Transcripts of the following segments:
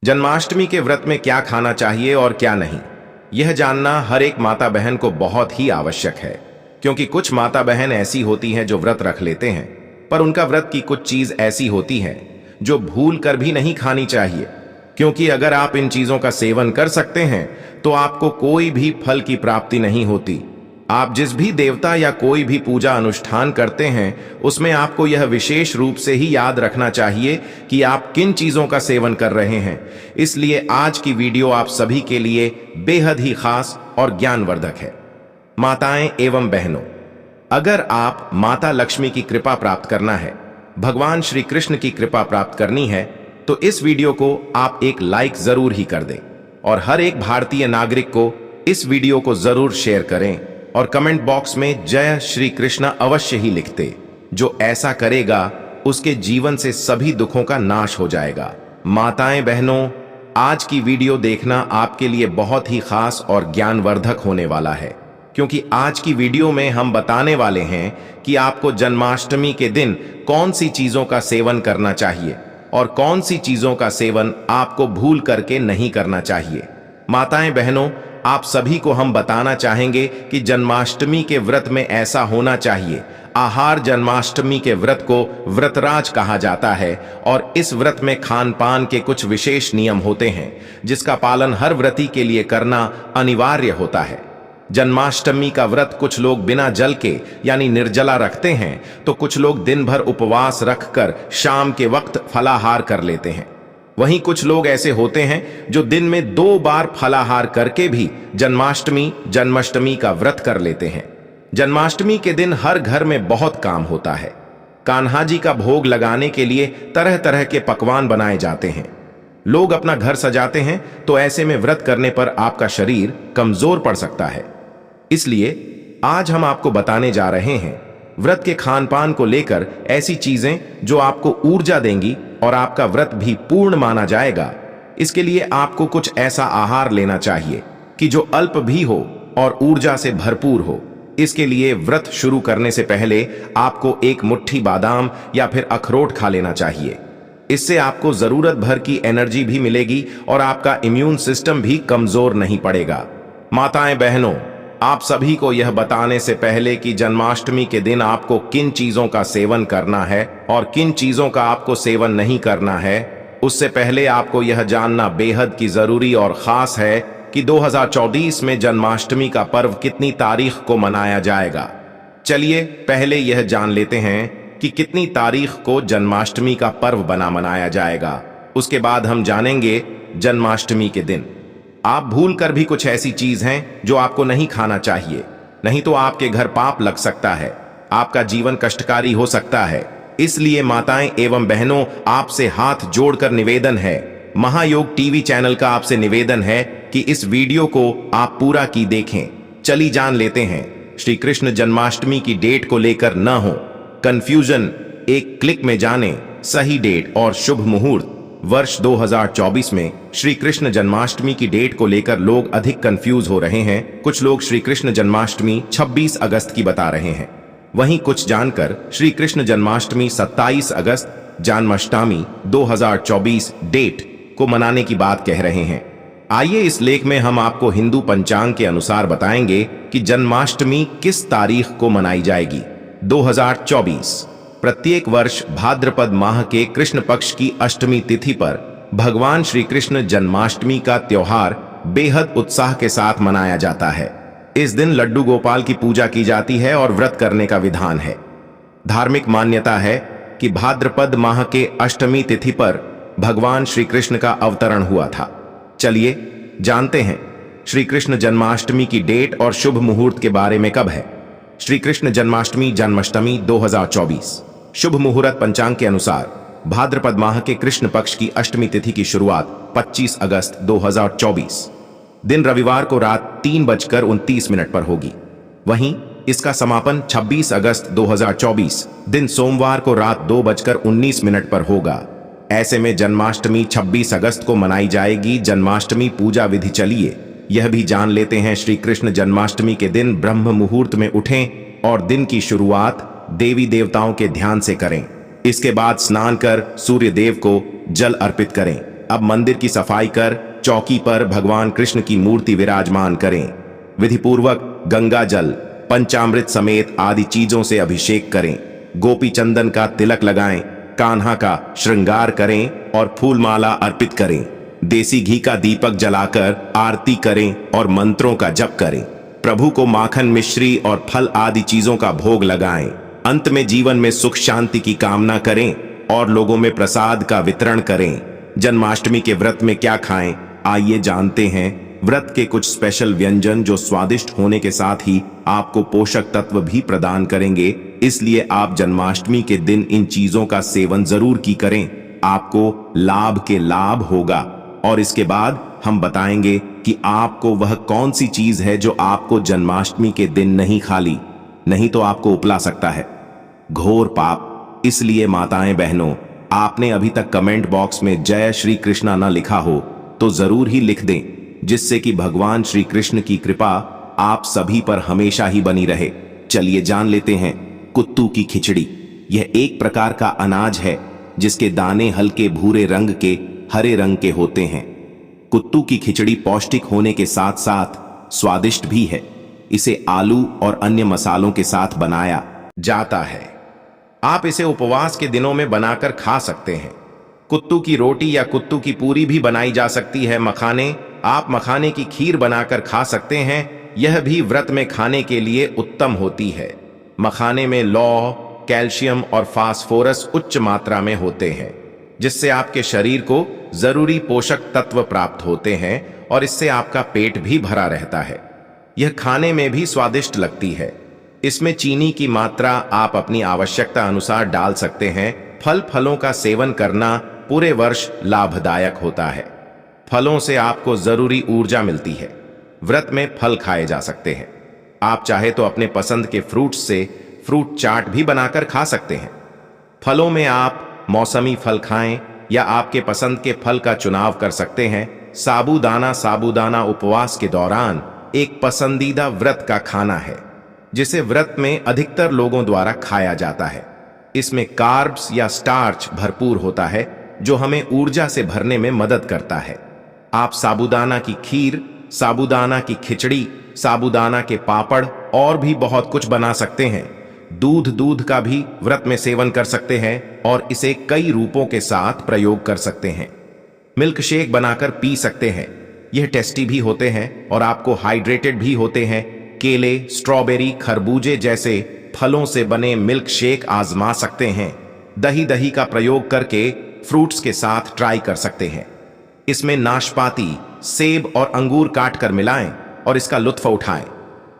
जन्माष्टमी के व्रत में क्या खाना चाहिए और क्या नहीं, यह जानना हर एक माता बहन को बहुत ही आवश्यक है। क्योंकि कुछ माता बहन ऐसी होती हैं जो व्रत रख लेते हैं, पर उनका व्रत की कुछ चीज ऐसी होती है जो भूल कर भी नहीं खानी चाहिए। क्योंकि अगर आप इन चीजों का सेवन कर सकते हैं तो आपको कोई भी फल की प्राप्ति नहीं होती। आप जिस भी देवता या कोई भी पूजा अनुष्ठान करते हैं उसमें आपको यह विशेष रूप से ही याद रखना चाहिए कि आप किन चीजों का सेवन कर रहे हैं। इसलिए आज की वीडियो आप सभी के लिए बेहद ही खास और ज्ञानवर्धक है। माताएं एवं बहनों, अगर आप माता लक्ष्मी की कृपा प्राप्त करना है, भगवान श्री कृष्ण की कृपा प्राप्त करनी है, तो इस वीडियो को आप एक लाइक जरूर ही कर दें और हर एक भारतीय नागरिक को इस वीडियो को जरूर शेयर करें और कमेंट बॉक्स में जय श्री कृष्ण अवश्य ही लिखते। जो ऐसा करेगा उसके जीवन से सभी दुखों का नाश हो जाएगा। माताएं बहनों, आज की वीडियो देखना आपके लिए बहुत ही खास और ज्ञानवर्धक होने वाला है। क्योंकि आज की वीडियो में हम बताने वाले हैं कि आपको जन्माष्टमी के दिन कौन सी चीजों का सेवन करना चाहिए और कौन सी चीजों का सेवन आपको भूल करके नहीं करना चाहिए। माताएं बहनों, आप सभी को हम बताना चाहेंगे कि जन्माष्टमी के व्रत में ऐसा होना चाहिए। आहार जन्माष्टमी के व्रत को व्रतराज कहा जाता है और इस व्रत में खान पान के कुछ विशेष नियम होते हैं जिसका पालन हर व्रती के लिए करना अनिवार्य होता है। जन्माष्टमी का व्रत कुछ लोग बिना जल के यानी निर्जला रखते हैं, तो कुछ लोग दिन भर उपवास रखकर शाम के वक्त फलाहार कर लेते हैं। वहीं कुछ लोग ऐसे होते हैं जो दिन में 2 बार फलाहार करके भी जन्माष्टमी का व्रत कर लेते हैं। जन्माष्टमी के दिन हर घर में बहुत काम होता है। कान्हा जी का भोग लगाने के लिए तरह तरह के पकवान बनाए जाते हैं। लोग अपना घर सजाते हैं, तो ऐसे में व्रत करने पर आपका शरीर कमजोर पड़ सकता है। इसलिए आज हम आपको बताने जा रहे हैं व्रत के खान पान को लेकर ऐसी चीजें जो आपको ऊर्जा देंगी और आपका व्रत भी पूर्ण माना जाएगा। इसके लिए आपको कुछ ऐसा आहार लेना चाहिए कि जो अल्प भी हो और ऊर्जा से भरपूर हो। इसके लिए व्रत शुरू करने से पहले आपको एक मुट्ठी बादाम या फिर अखरोट खा लेना चाहिए। इससे आपको जरूरत भर की एनर्जी भी मिलेगी और आपका इम्यून सिस्टम भी कमजोर नहीं पड़ेगा। माताएं बहनों, आप सभी को यह बताने से पहले कि जन्माष्टमी के दिन आपको किन चीजों का सेवन करना है और किन चीजों का आपको सेवन नहीं करना है, उससे पहले आपको यह जानना बेहद की जरूरी और खास है कि 2024 में जन्माष्टमी का पर्व कितनी तारीख को मनाया जाएगा। चलिए पहले यह जान लेते हैं कि कितनी तारीख को जन्माष्टमी का पर्व मनाया जाएगा। उसके बाद हम जानेंगे जन्माष्टमी के दिन आप भूल कर भी कुछ ऐसी चीज हैं जो आपको नहीं खाना चाहिए, नहीं तो आपके घर पाप लग सकता है, आपका जीवन कष्टकारी हो सकता है। इसलिए माताएं एवं बहनों, आपसे हाथ जोड़कर निवेदन है, महायोग टीवी चैनल का आपसे निवेदन है कि इस वीडियो को आप पूरा की देखें। चली जान लेते हैं, श्री कृष्ण जन्माष्टमी की डेट को लेकर न हो कंफ्यूजन, एक क्लिक में जाने सही डेट और शुभ मुहूर्त। वर्ष 2024 में श्री कृष्ण जन्माष्टमी की डेट को लेकर लोग अधिक कंफ्यूज हो रहे हैं। कुछ लोग श्री कृष्ण जन्माष्टमी 26 अगस्त की बता रहे हैं, वहीं कुछ जानकर श्री कृष्ण जन्माष्टमी 27 अगस्त जन्माष्टमी 2024 डेट को मनाने की बात कह रहे हैं। आइए इस लेख में हम आपको हिंदू पंचांग के अनुसार बताएंगे कि जन्माष्टमी किस तारीख को मनाई जाएगी। 2024 प्रत्येक वर्ष भाद्रपद माह के कृष्ण पक्ष की अष्टमी तिथि पर भगवान श्री कृष्ण जन्माष्टमी का त्योहार बेहद उत्साह के साथ मनाया जाता है। इस दिन लड्डू गोपाल की पूजा की जाती है और व्रत करने का विधान है। धार्मिक मान्यता है कि भाद्रपद माह के अष्टमी तिथि पर भगवान श्री कृष्ण का अवतरण हुआ था। चलिए जानते हैं श्री कृष्ण जन्माष्टमी की डेट और शुभ मुहूर्त के बारे में कब है। श्री कृष्ण जन्माष्टमी 2024 शुभ मुहूर्त पंचांग के अनुसार भाद्रपद माह के कृष्ण पक्ष की अष्टमी तिथि की शुरुआत 25 अगस्त 2024 दिन रविवार को रात 3:29 पर होगी। वहीं इसका समापन 26 अगस्त 2024 दिन सोमवार को रात 2:19 पर होगा। ऐसे में जन्माष्टमी 26 अगस्त को मनाई जाएगी। जन्माष्टमी पूजा विधि चलिए यह भी जान लेते हैं। श्री कृष्ण जन्माष्टमी के दिन ब्रह्म मुहूर्त में उठें और दिन की शुरुआत देवी देवताओं के ध्यान से करें। इसके बाद स्नान कर सूर्य देव को जल अर्पित करें। अब मंदिर की सफाई कर चौकी पर भगवान कृष्ण की मूर्ति विराजमान करें। विधिपूर्वक गंगा जल, पंचामृत समेत आदि चीजों से अभिषेक करें। गोपी चंदन का तिलक लगाएं, कान्हा का श्रृंगार करें और फूलमाला अर्पित करें। देसी घी का दीपक जलाकर आरती करें और मंत्रों का जप करें। प्रभु को माखन, मिश्री और फल आदि चीजों का भोग लगाएं। अंत में जीवन में सुख शांति की कामना करें और लोगों में प्रसाद का वितरण करें। जन्माष्टमी के व्रत में क्या खाएं, आइए जानते हैं व्रत के कुछ स्पेशल व्यंजन जो स्वादिष्ट होने के साथ ही आपको पोषक तत्व भी प्रदान करेंगे। इसलिए आप जन्माष्टमी के दिन इन चीजों का सेवन जरूर की करें, आपको लाभ के लाभ होगा। और इसके बाद हम बताएंगे कि आपको वह कौन सी चीज है जो आपको जन्माष्टमी के दिन नहीं खाली, नहीं तो आपको उपला सकता है घोर पाप। इसलिए माताएं बहनों, आपने अभी तक कमेंट बॉक्स में जय श्री कृष्णा न लिखा हो तो जरूर ही लिख दें, जिससे कि भगवान श्री कृष्ण की कृपा आप सभी पर हमेशा ही बनी रहे। चलिए जान लेते हैं कुत्तू की खिचड़ी। यह एक प्रकार का अनाज है जिसके दाने हल्के भूरे रंग के हरे रंग के होते हैं। कुत्तू की खिचड़ी पौष्टिक होने के साथ साथ स्वादिष्ट भी है। इसे आलू और अन्य मसालों के साथ बनाया जाता है। आप इसे उपवास के दिनों में बनाकर खा सकते हैं। कुत्तू की रोटी या कुत्तू की पूरी भी बनाई जा सकती है। मखाने, आप मखाने की खीर बनाकर खा सकते हैं, यह भी व्रत में खाने के लिए उत्तम होती है। मखाने में लौह, कैल्शियम और फास्फोरस उच्च मात्रा में होते हैं, जिससे आपके शरीर को जरूरी पोषक तत्व प्राप्त होते हैं और इससे आपका पेट भी भरा रहता है। यह खाने में भी स्वादिष्ट लगती है। इसमें चीनी की मात्रा आप अपनी आवश्यकता अनुसार डाल सकते हैं। फलों का सेवन करना पूरे वर्ष लाभदायक होता है। फलों से आपको जरूरी ऊर्जा मिलती है। व्रत में फल खाए जा सकते हैं। आप चाहे तो अपने पसंद के फ्रूट्स से फ्रूट चाट भी बनाकर खा सकते हैं। फलों में आप मौसमी फल खाएं या आपके पसंद के फल का चुनाव कर सकते हैं। साबूदाना उपवास के दौरान एक पसंदीदा व्रत का खाना है, जिसे व्रत में अधिकतर लोगों द्वारा खाया जाता है। इसमें कार्ब्स या स्टार्च भरपूर होता है, जो हमें ऊर्जा से भरने में मदद करता है। आप साबूदाना की खीर, साबूदाना की खिचड़ी, साबूदाना के पापड़ और भी बहुत कुछ बना सकते हैं। दूध का भी व्रत में सेवन कर सकते हैं और इसे कई रूपों के साथ प्रयोग कर सकते हैं। मिल्क शेक बनाकर पी सकते हैं। यह टेस्टी भी होते हैं और आपको हाइड्रेटेड भी होते हैं। केले, स्ट्रॉबेरी, खरबूजे जैसे फलों से बने मिल्क शेक आजमा सकते हैं। दही का प्रयोग करके फ्रूट्स के साथ ट्राई कर सकते हैं। इसमें नाशपाती, सेब और अंगूर काट कर मिलाएं और इसका लुत्फ उठाएं।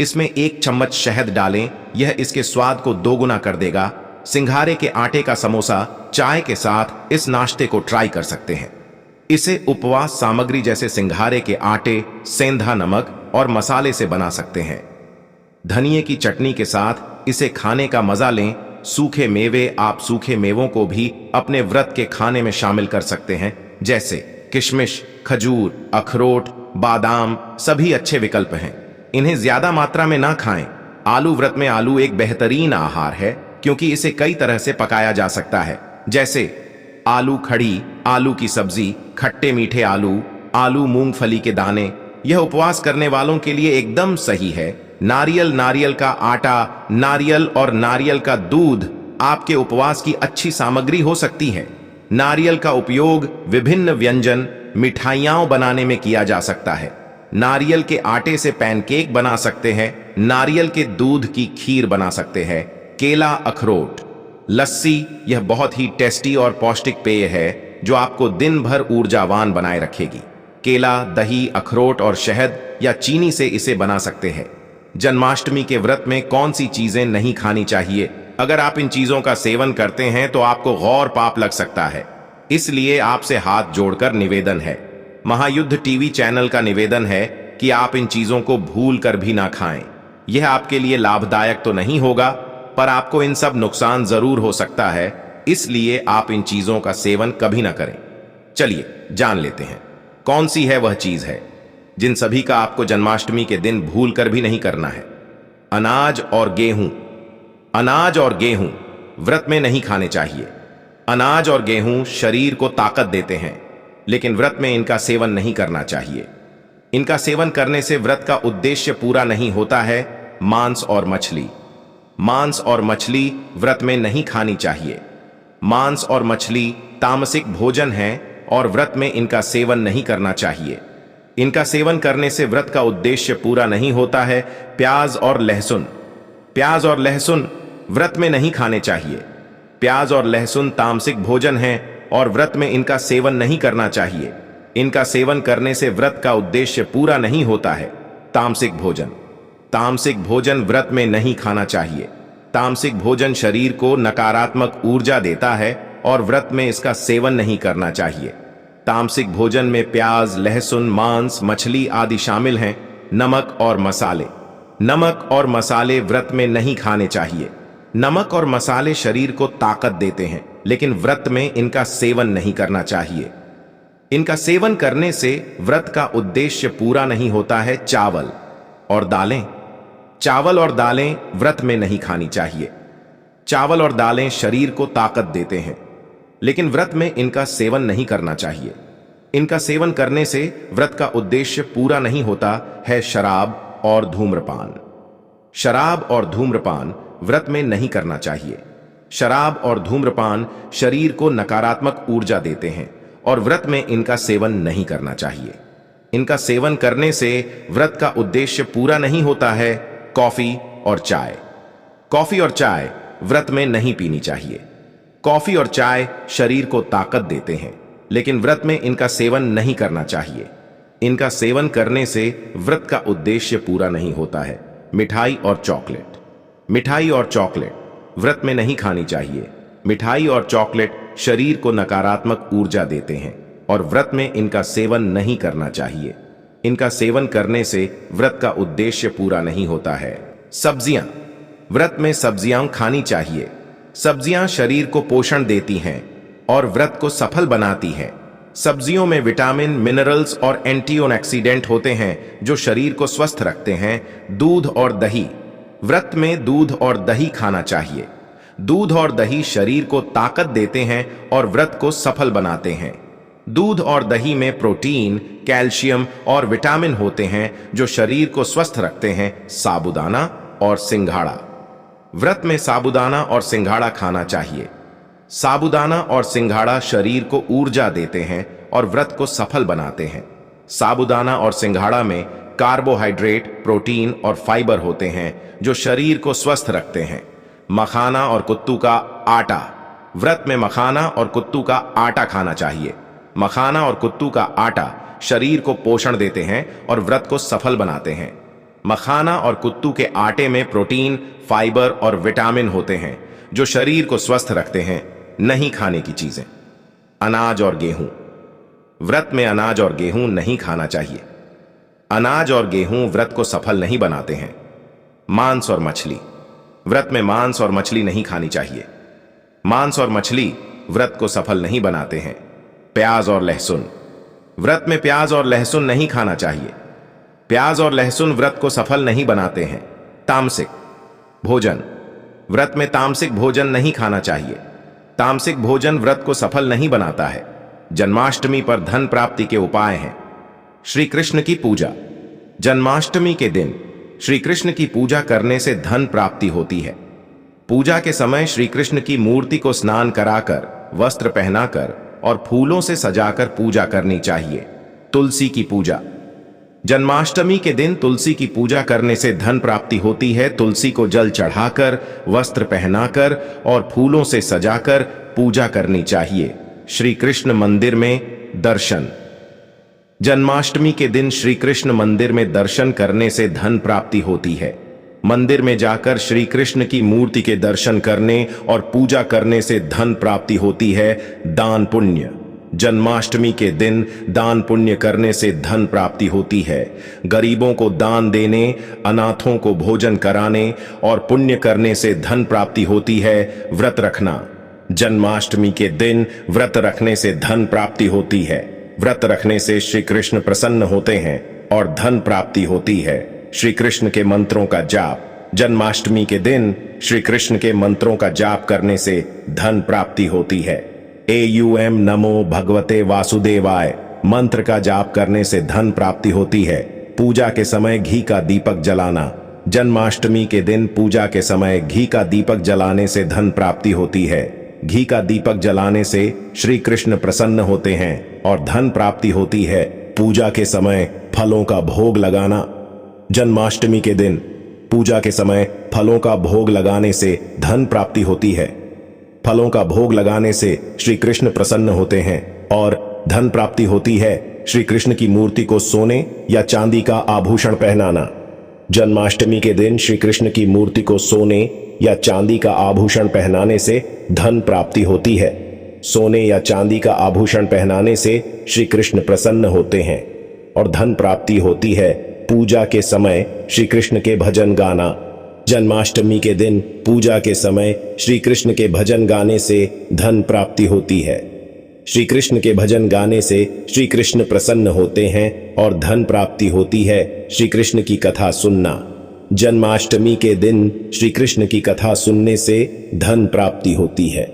इसमें 1 चम्मच शहद डालें, यह इसके स्वाद को दोगुना कर देगा। सिंघारे के आटे का समोसा चाय के साथ इस नाश्ते को ट्राई कर सकते हैं। इसे उपवास सामग्री जैसे सिंघारे के आटे, सेंधा नमक और मसाले से बना सकते हैं। धनिये की चटनी के साथ इसे खाने का मजा लें। सूखे मेवे, आप सूखे मेवों को भी अपने व्रत के खाने में शामिल कर सकते हैं, जैसे किशमिश, खजूर, अखरोट, बादाम सभी अच्छे विकल्प हैं। इन्हें ज्यादा मात्रा में ना खाएं। आलू, व्रत में आलू एक बेहतरीन आहार है, क्योंकि इसे कई तरह से पकाया जा सकता है, जैसे आलू खड़ी, आलू की सब्जी, खट्टे मीठे आलू, आलू मूंगफली के दाने। यह उपवास करने वालों के लिए एकदम सही है। नारियल का आटा, नारियल और नारियल का दूध आपके उपवास की अच्छी सामग्री हो सकती है। नारियल का उपयोग विभिन्न व्यंजन, मिठाइयां बनाने में किया जा सकता है। नारियल के आटे से पैनकेक बना सकते हैं। नारियल के दूध की खीर बना सकते हैं। केला, अखरोट, लस्सी, यह बहुत ही टेस्टी और पौष्टिक पेय है जो आपको दिन भर ऊर्जावान बनाए रखेगी। केला, दही, अखरोट और शहद या चीनी से इसे बना सकते हैं। जन्माष्टमी के व्रत में कौन सी चीजें नहीं खानी चाहिए? अगर आप इन चीजों का सेवन करते हैं तो आपको गौर पाप लग सकता है। इसलिए आपसे हाथ जोड़कर निवेदन है, महायुद्ध टीवी चैनल का निवेदन है कि आप इन चीजों को भूल कर भी ना खाएं। यह आपके लिए लाभदायक तो नहीं होगा, पर आपको इन सब नुकसान जरूर हो सकता है। इसलिए आप इन चीजों का सेवन कभी ना करें। चलिए जान लेते हैं कौन सी है वह चीज है जिन सभी का आपको जन्माष्टमी के दिन भूल कर भी नहीं करना है। अनाज और गेहूं। अनाज और गेहूं व्रत में नहीं खाने चाहिए। अनाज और गेहूं शरीर को ताकत देते हैं। लेकिन व्रत में इनका सेवन नहीं करना चाहिए। इनका सेवन करने से व्रत का उद्देश्य पूरा नहीं होता है। मांस और मछली। मांस और मछली व्रत में नहीं खानी चाहिए। मांस और मछली तामसिक भोजन है और व्रत में इनका सेवन नहीं करना चाहिए। इनका सेवन करने से व्रत का उद्देश्य पूरा नहीं होता है। प्याज और लहसुन। प्याज और लहसुन व्रत में नहीं खाने चाहिए। प्याज और लहसुन तामसिक भोजन है और व्रत में इनका सेवन नहीं करना चाहिए। इनका सेवन करने से व्रत का उद्देश्य पूरा नहीं होता है। तामसिक भोजन। तामसिक भोजन व्रत में नहीं खाना चाहिए। तामसिक भोजन शरीर को नकारात्मक ऊर्जा देता है और व्रत में इसका सेवन नहीं करना चाहिए। तामसिक भोजन में प्याज, लहसुन, मांस, मछली आदि शामिल हैं। नमक और मसाले। नमक और मसाले व्रत में नहीं खाने चाहिए। नमक और मसाले शरीर को ताकत देते हैं, लेकिन व्रत में इनका सेवन नहीं करना चाहिए। इनका सेवन करने से व्रत का उद्देश्य पूरा नहीं होता है। चावल और दालें। चावल और दालें व्रत में नहीं खानी चाहिए। चावल और दालें शरीर को ताकत देते हैं, लेकिन व्रत में इनका सेवन नहीं करना चाहिए। इनका सेवन करने से व्रत का उद्देश्य पूरा नहीं होता है। शराब और धूम्रपान। शराब और धूम्रपान व्रत में नहीं करना चाहिए। शराब और धूम्रपान शरीर को नकारात्मक ऊर्जा देते हैं और व्रत में इनका सेवन नहीं करना चाहिए। इनका सेवन करने से व्रत का उद्देश्य पूरा नहीं होता है। कॉफी और चाय। कॉफी और चाय व्रत में नहीं पीनी चाहिए। कॉफी और चाय शरीर को ताकत देते हैं, लेकिन व्रत में इनका सेवन नहीं करना चाहिए। इनका सेवन करने से व्रत का उद्देश्य पूरा नहीं होता है। मिठाई और चॉकलेट। मिठाई और चॉकलेट व्रत में नहीं खानी चाहिए। मिठाई और चॉकलेट शरीर को नकारात्मक ऊर्जा देते हैं और व्रत में इनका सेवन नहीं करना चाहिए। इनका सेवन करने से व्रत का उद्देश्य पूरा नहीं होता है। सब्जियां। व्रत में सब्जियां खानी चाहिए। सब्जियां शरीर को पोषण देती हैं और व्रत को सफल बनाती हैं। सब्जियों में विटामिन, मिनरल्स और एंटीऑक्सीडेंट होते हैं जो शरीर को स्वस्थ रखते हैं। दूध और दही। व्रत में दूध और दही खाना चाहिए। दूध और दही शरीर को ताकत देते हैं और व्रत को सफल बनाते हैं। दूध और दही में प्रोटीन, कैल्शियम और विटामिन होते हैं जो शरीर को स्वस्थ रखते हैं। साबूदाना और सिंघाड़ा। व्रत में साबूदाना और सिंघाड़ा खाना चाहिए। साबूदाना और सिंघाड़ा शरीर को ऊर्जा देते हैं और व्रत को सफल बनाते हैं। साबूदाना और सिंघाड़ा में कार्बोहाइड्रेट, प्रोटीन और फाइबर होते हैं जो शरीर को स्वस्थ रखते हैं। मखाना और कुत्तू का आटा। व्रत में मखाना और कुत्तू का आटा खाना चाहिए। मखाना और कुत्तू का आटा शरीर को पोषण देते हैं और व्रत को सफल बनाते हैं। मखाना और कुत्तू के आटे में प्रोटीन, फाइबर और विटामिन होते हैं जो शरीर को स्वस्थ रखते हैं। नहीं खाने की चीजें। अनाज और गेहूं। व्रत में अनाज और गेहूं नहीं खाना चाहिए। अनाज और गेहूं व्रत को सफल नहीं बनाते हैं। मांस और मछली। व्रत में मांस और मछली नहीं खानी चाहिए। मांस और मछली व्रत को सफल नहीं बनाते हैं। प्याज और लहसुन। व्रत में प्याज और लहसुन नहीं खाना चाहिए। प्याज और लहसुन व्रत को सफल नहीं बनाते हैं। तामसिक भोजन। व्रत में तामसिक भोजन नहीं खाना चाहिए। तामसिक भोजन व्रत को सफल नहीं बनाता है। जन्माष्टमी पर धन प्राप्ति के उपाय हैं। श्री कृष्ण की पूजा। जन्माष्टमी के दिन श्री कृष्ण की पूजा करने से धन प्राप्ति होती है। पूजा के समय श्री कृष्ण की मूर्ति को स्नान कराकर, वस्त्र पहनाकर और फूलों से सजाकर पूजा करनी चाहिए। तुलसी की पूजा। जन्माष्टमी के दिन तुलसी की पूजा करने से धन प्राप्ति होती है। तुलसी को जल चढ़ाकर, वस्त्र पहनाकर और फूलों से सजाकर पूजा करनी चाहिए। श्री कृष्ण मंदिर में दर्शन। जन्माष्टमी के दिन श्री कृष्ण मंदिर में दर्शन करने से धन प्राप्ति होती है। मंदिर में जाकर श्री कृष्ण की मूर्ति के दर्शन करने और पूजा करने से धन प्राप्ति होती है। दान पुण्य। जन्माष्टमी के दिन दान पुण्य करने से धन प्राप्ति होती है। गरीबों को दान देने, अनाथों को भोजन कराने और पुण्य करने से धन प्राप्ति होती है। व्रत रखना। जन्माष्टमी के दिन व्रत रखने से धन प्राप्ति होती है। व्रत रखने से श्री कृष्ण प्रसन्न होते हैं और धन प्राप्ति होती है। श्री कृष्ण के मंत्रों का जाप। जन्माष्टमी के दिन श्री कृष्ण के मंत्रों का जाप करने से धन प्राप्ति होती है। AUM नमो भगवते वासुदेवाय मंत्र का जाप करने से धन प्राप्ति होती है। पूजा के समय घी का दीपक जलाना। जन्माष्टमी के दिन पूजा के समय घी का दीपक जलाने से धन प्राप्ति होती है। घी का दीपक जलाने से श्री कृष्ण प्रसन्न होते हैं और धन प्राप्ति होती है। पूजा के समय फलों का भोग लगाना। जन्माष्टमी के दिन पूजा के समय फलों का भोग लगाने से धन प्राप्ति होती है। फलों का भोग लगाने से श्री कृष्ण प्रसन्न होते हैं और धन प्राप्ति होती है। श्री कृष्ण की मूर्ति को सोने या चांदी का आभूषण पहनाना। जन्माष्टमी के दिन श्री कृष्ण की मूर्ति को सोने या चांदी का आभूषण पहनाने से धन प्राप्ति होती है। सोने या चांदी का आभूषण पहनाने से श्री कृष्ण प्रसन्न होते हैं और धन प्राप्ति होती है। पूजा के समय श्री कृष्ण के भजन गाना। जन्माष्टमी के दिन पूजा के समय श्री कृष्ण के भजन गाने से धन प्राप्ति होती है। श्री कृष्ण के भजन गाने से श्री कृष्ण प्रसन्न होते हैं और धन प्राप्ति होती है। श्री कृष्ण की कथा सुनना। जन्माष्टमी के दिन श्री कृष्ण की कथा सुनने से धन प्राप्ति होती है।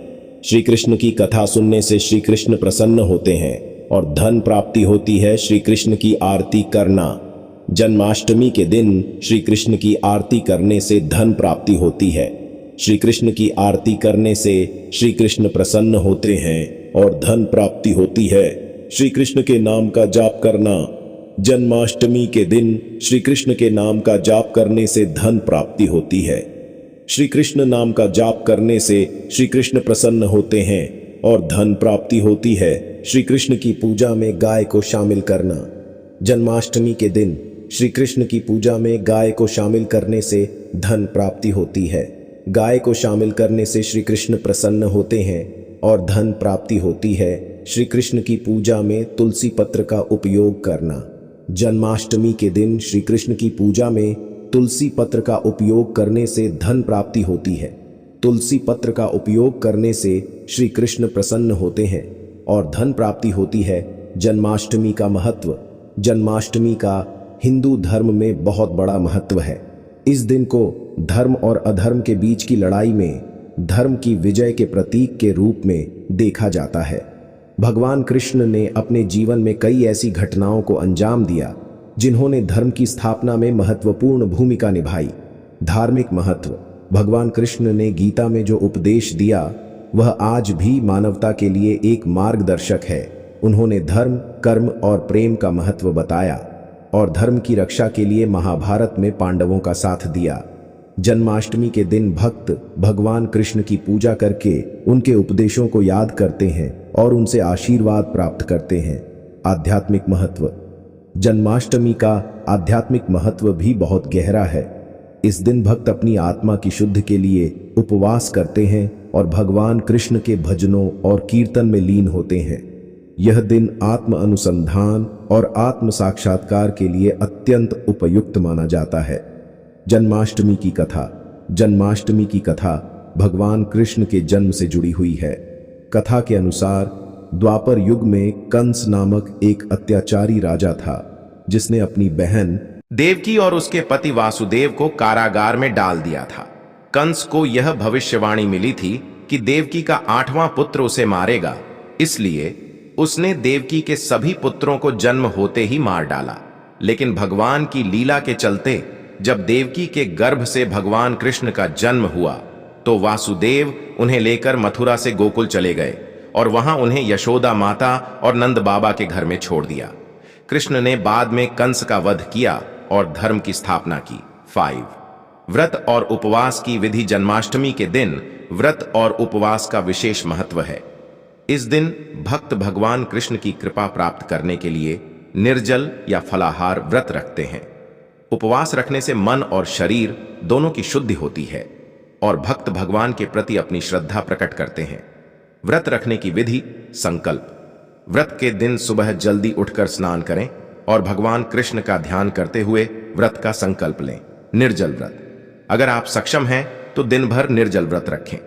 श्री कृष्ण की कथा सुनने से श्री कृष्ण प्रसन्न होते हैं और धन प्राप्ति होती है। श्री कृष्ण की आरती करना। जन्माष्टमी के दिन श्री कृष्ण की आरती करने से धन प्राप्ति होती है। श्री कृष्ण की आरती करने से श्री कृष्ण प्रसन्न होते हैं और धन प्राप्ति होती है। श्री कृष्ण के नाम का जाप करना। जन्माष्टमी के दिन श्री कृष्ण के नाम का जाप करने से धन प्राप्ति होती है। श्री कृष्ण नाम का जाप करने से श्री कृष्ण प्रसन्न होते हैं और धन प्राप्ति होती है। श्री कृष्ण की पूजा में गाय को शामिल करना। जन्माष्टमी के दिन श्री कृष्ण की पूजा में गाय को शामिल करने से धन प्राप्ति होती है। गाय को शामिल करने से श्री कृष्ण प्रसन्न होते हैं और धन प्राप्ति होती है। श्री कृष्ण की पूजा में तुलसी पत्र का उपयोग करना। जन्माष्टमी के दिन श्री कृष्ण की पूजा में तुलसी पत्र का उपयोग करने से धन प्राप्ति होती है। तुलसी पत्र का उपयोग करने से श्री कृष्ण प्रसन्न होते हैं और धन प्राप्ति होती है। जन्माष्टमी का महत्व। जन्माष्टमी का हिंदू धर्म में बहुत बड़ा महत्व है। इस दिन को धर्म और अधर्म के बीच की लड़ाई में धर्म की विजय के प्रतीक के रूप में देखा जाता है। भगवान कृष्ण ने अपने जीवन में कई ऐसी घटनाओं को अंजाम दिया जिन्होंने धर्म की स्थापना में महत्वपूर्ण भूमिका निभाई। धार्मिक महत्व। भगवान कृष्ण ने गीता में जो उपदेश दिया वह आज भी मानवता के लिए एक मार्गदर्शक है। उन्होंने धर्म, कर्म और प्रेम का महत्व बताया और धर्म की रक्षा के लिए महाभारत में पांडवों का साथ दिया। जन्माष्टमी के दिन भक्त भगवान कृष्ण की पूजा करके उनके उपदेशों को याद करते हैं और उनसे आशीर्वाद प्राप्त करते हैं। आध्यात्मिक महत्व। जन्माष्टमी का आध्यात्मिक महत्व भी बहुत गहरा है। इस दिन भक्त अपनी आत्मा की शुद्धि के लिए उपवास करते हैं और भगवान कृष्ण के भजनों और कीर्तन में लीन होते हैं। यह दिन आत्म अनुसंधान और आत्म साक्षात्कार के लिए अत्यंत उपयुक्त माना जाता है। जन्माष्टमी की कथा। जन्माष्टमी की कथा भगवान कृष्ण के जन्म से जुड़ी हुई है। कथा के अनुसार द्वापर युग में कंस नामक एक अत्याचारी राजा था जिसने अपनी बहन देवकी और उसके पति वासुदेव को कारागार में डाल दिया था। कंस को यह भविष्यवाणी मिली थी कि देवकी का 8वां पुत्र उसे मारेगा, इसलिए उसने देवकी के सभी पुत्रों को जन्म होते ही मार डाला। लेकिन भगवान की लीला के चलते जब देवकी के गर्भ से भगवान कृष्ण का जन्म हुआ तो वासुदेव उन्हें लेकर मथुरा से गोकुल चले गए और वहां उन्हें यशोदा माता और नंद बाबा के घर में छोड़ दिया। कृष्ण ने बाद में कंस का वध किया और धर्म की स्थापना की। 5 व्रत और उपवास की विधि। जन्माष्टमी के दिन व्रत और उपवास का विशेष महत्व है। इस दिन भक्त भगवान कृष्ण की कृपा प्राप्त करने के लिए निर्जल या फलाहार व्रत रखते हैं। उपवास रखने से मन और शरीर दोनों की शुद्धि होती है और भक्त भगवान के प्रति अपनी श्रद्धा प्रकट करते हैं। व्रत रखने की विधि। संकल्प। व्रत के दिन सुबह जल्दी उठकर स्नान करें और भगवान कृष्ण का ध्यान करते हुए व्रत का संकल्प लें। निर्जल व्रत। अगर आप सक्षम हैं तो दिन भर निर्जल व्रत रखें।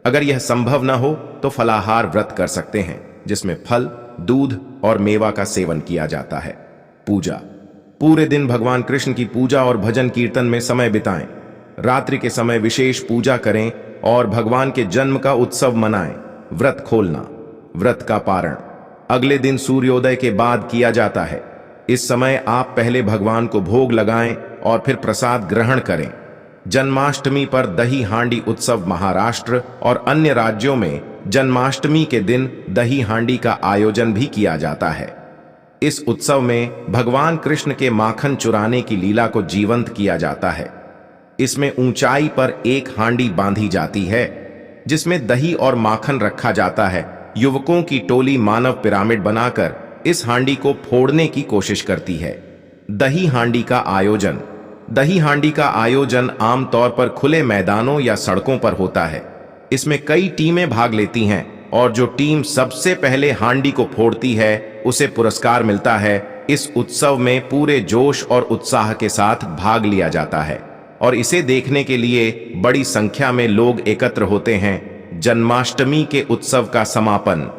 अगर यह संभव न हो तो फलाहार व्रत कर सकते हैं जिसमें फल, दूध और मेवा का सेवन किया जाता है। पूजा। पूरे दिन भगवान कृष्ण की पूजा और भजन कीर्तन में समय बिताएं। रात्रि के समय विशेष पूजा करें और भगवान के जन्म का उत्सव मनाएं। व्रत खोलना। व्रत का पारण अगले दिन सूर्योदय के बाद किया जाता है। इस समय आप पहले भगवान को भोग लगाएं और फिर प्रसाद ग्रहण करें। जन्माष्टमी पर दही हांडी उत्सव महाराष्ट्र और अन्य राज्यों में जन्माष्टमी के दिन दही हांडी का आयोजन भी किया जाता है। इस उत्सव में भगवान कृष्ण के माखन चुराने की लीला को जीवंत किया जाता है। इसमें ऊंचाई पर एक हांडी बांधी जाती है जिसमें दही और माखन रखा जाता है। युवकों की टोली मानव पिरामिड बनाकर इस हांडी को फोड़ने की कोशिश करती है। दही हांडी का आयोजन आमतौर पर खुले मैदानों या सड़कों पर होता है। इसमें कई टीमें भाग लेती हैं और जो टीम सबसे पहले हांडी को फोड़ती है उसे पुरस्कार मिलता है। इस उत्सव में पूरे जोश और उत्साह के साथ भाग लिया जाता है और इसे देखने के लिए बड़ी संख्या में लोग एकत्र होते हैं। जन्माष्टमी के उत्सव का समापन।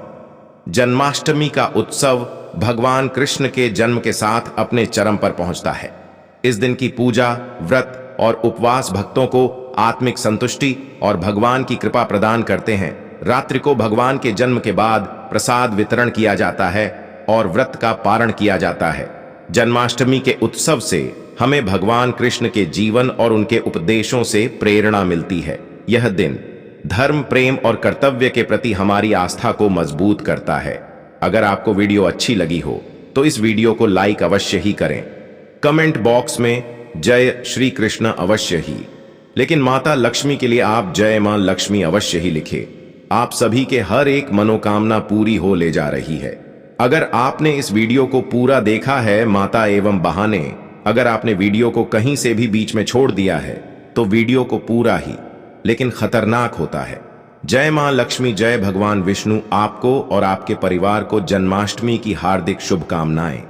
जन्माष्टमी का उत्सव भगवान कृष्ण के जन्म के साथ अपने चरम पर पहुंचता है। इस दिन की पूजा, व्रत और उपवास भक्तों को आत्मिक संतुष्टि और भगवान की कृपा प्रदान करते हैं। रात्रि को भगवान के जन्म के बाद प्रसाद वितरण किया जाता है और व्रत का पारण किया जाता है। जन्माष्टमी के उत्सव से हमें भगवान कृष्ण के जीवन और उनके उपदेशों से प्रेरणा मिलती है। यह दिन धर्म, प्रेम और कर्तव्य के प्रति हमारी आस्था को मजबूत करता है। अगर आपको वीडियो अच्छी लगी हो तो इस वीडियो को लाइक अवश्य ही करें। कमेंट बॉक्स में जय श्री कृष्ण अवश्य ही, लेकिन माता लक्ष्मी के लिए आप जय मां लक्ष्मी अवश्य ही लिखें। आप सभी के हर एक मनोकामना पूरी हो ले जा रही है। अगर आपने इस वीडियो को पूरा देखा है माता एवं बहाने, अगर आपने वीडियो को कहीं से भी बीच में छोड़ दिया है तो वीडियो को पूरा ही लेकिन खतरनाक होता है। जय मां लक्ष्मी, जय भगवान विष्णु। आपको और आपके परिवार को जन्माष्टमी की हार्दिक शुभकामनाएं।